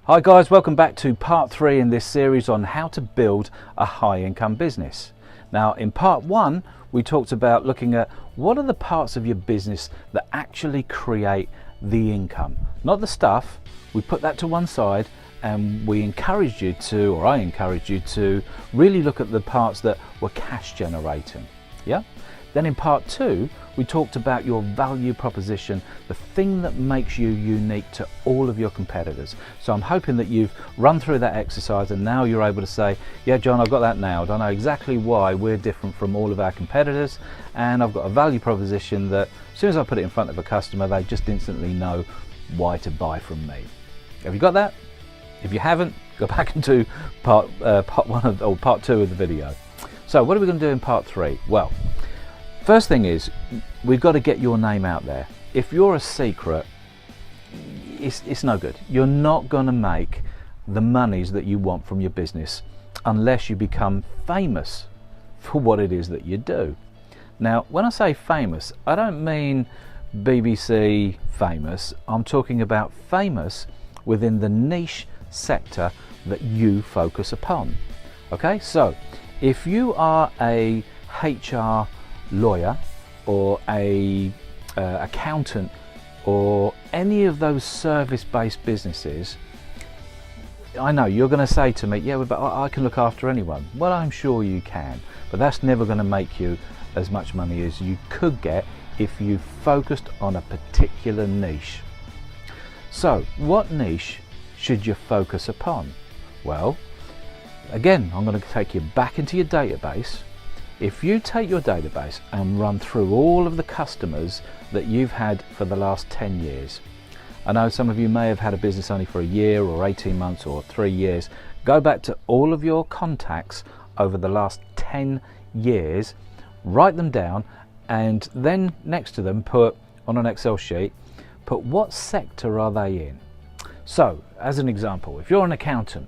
Hi guys, welcome back to part 3 in this series on how to build a high income business. Now in part 1 we talked about looking at what are the parts of your business that actually create the income, not the stuff. We put that to one side and we encouraged you to, or I encouraged you to really look at the parts that were cash generating. Yeah? Then in part 2 we talked about your value proposition, the thing that makes you unique to all of your competitors. So I'm hoping that you've run through that exercise and now you're able to say, yeah John, I've got that nailed. I know exactly why we're different from all of our competitors, and I've got a value proposition that as soon as I put it in front of a customer, they just instantly know why to buy from me. Have you got that? If you haven't, go back and do part 1 or part 2 of the video. So what are we going to do in part 3? Well, first thing is, we've got to get your name out there. If you're a secret, it's no good. You're not going to make the monies that you want from your business unless you become famous for what it is that you do. Now, when I say famous, I don't mean BBC famous. I'm talking about famous within the niche sector that you focus upon. Okay, so if you are a HR lawyer or a accountant or any of those service-based businesses, I know you're going to say to me, yeah, but I can look after anyone. Well, I'm sure you can, but that's never going to make you as much money as you could get if you focused on a particular niche. So what niche should you focus upon? Well, again, I'm going to take you back into your database. If you take your database and run through all of the customers that you've had for the last 10 years, I know some of you may have had a business only for a year or 18 months or 3 years. Go back to all of your contacts over the last 10 years, write them down, and then next to them put on an Excel sheet, put what sector are they in. So as an example, if you're an accountant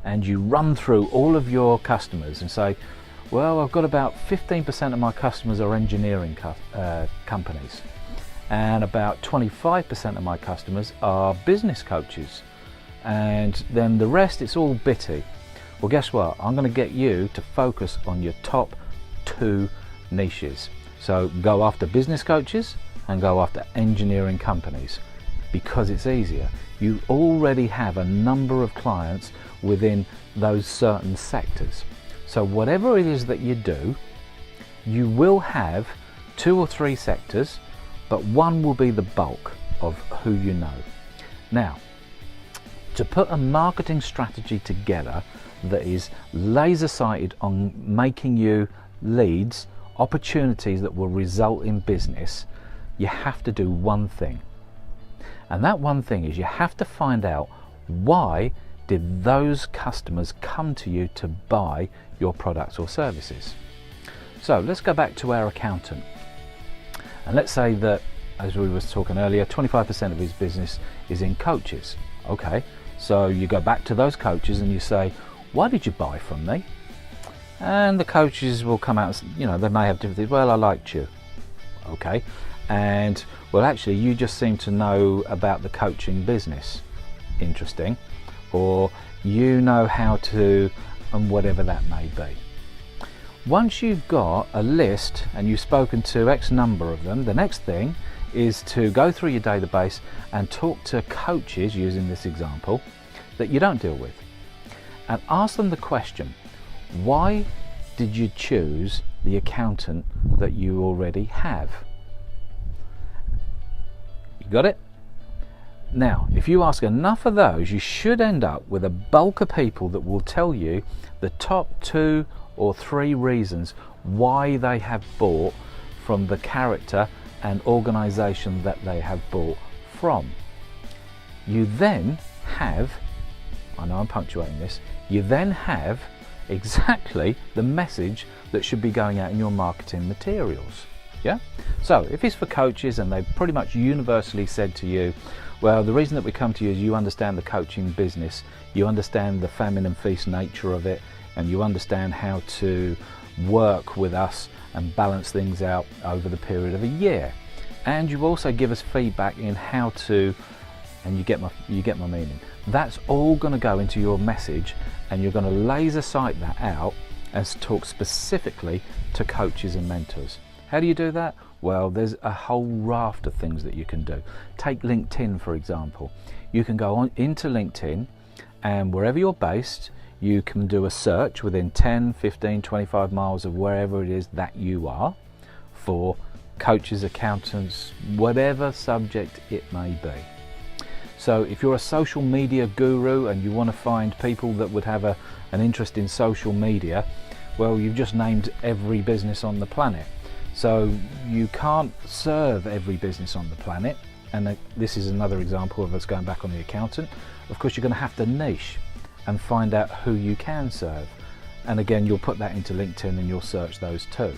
and you run through all of your customers and say, well, I've got about 15% of my customers are engineering companies, and about 25% of my customers are business coaches, and then the rest, it's all bitty. Well, guess what? I'm going to get you to focus on your top 2 niches. So go after business coaches and go after engineering companies, because it's easier. You already have a number of clients within those certain sectors. So whatever it is that you do, you will have 2 or 3 sectors, but one will be the bulk of who you know. Now, to put a marketing strategy together that is laser-sighted on making you leads, opportunities that will result in business, you have to do one thing. And that one thing is you have to find out why did those customers come to you to buy your products or services. So let's go back to our accountant, and let's say that, as we were talking earlier, 25% of his business is in coaches. Okay, so you go back to those coaches and you say, why did you buy from me? And the coaches will come out, you know, they may have different things. Well, I liked you. Okay, and well, actually you just seem to know about the coaching business. Interesting. Or you know how to, and whatever that may be. Once you've got a list and you've spoken to X number of them, the next thing is to go through your database and talk to coaches, using this example, that you don't deal with, and ask them the question, why did you choose the accountant that you already have? You got it? Now, if you ask enough of those, you should end up with a bulk of people that will tell you the top 2 or 3 reasons why they have bought from the character and organization that they have bought from. You then have, I know I'm punctuating this, you then have exactly the message that should be going out in your marketing materials. Yeah? So if it's for coaches and they've pretty much universally said to you, well, the reason that we come to you is you understand the coaching business, you understand the famine and feast nature of it, and you understand how to work with us and balance things out over the period of a year. And you also give us feedback in how to And you get my meaning. That's all going to go into your message, and you're going to laser sight that out and talk specifically to coaches and mentors. How do you do that? Well, there's a whole raft of things that you can do. Take LinkedIn, for example. You can go on into LinkedIn, and wherever you're based, you can do a search within 10, 15, 25 miles of wherever it is that you are for coaches, accountants, whatever subject it may be. So if you're a social media guru and you want to find people that would have an interest in social media, well, you've just named every business on the planet. So you can't serve every business on the planet, and this is another example of us going back on the accountant. Of course, you're going to have to niche and find out who you can serve. And again, you'll put that into LinkedIn and you'll search those too.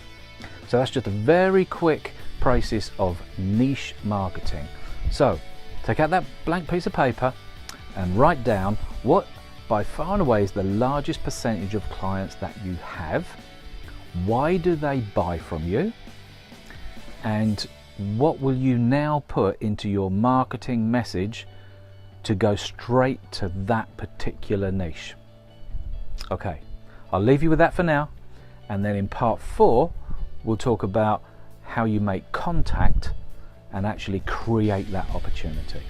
So that's just a very quick process of niche marketing. So take out that blank piece of paper and write down what by far and away is the largest percentage of clients that you have. Why do they buy from you? And what will you now put into your marketing message to go straight to that particular niche? Okay, I'll leave you with that for now, and then in part 4 we'll talk about how you make contact and actually create that opportunity.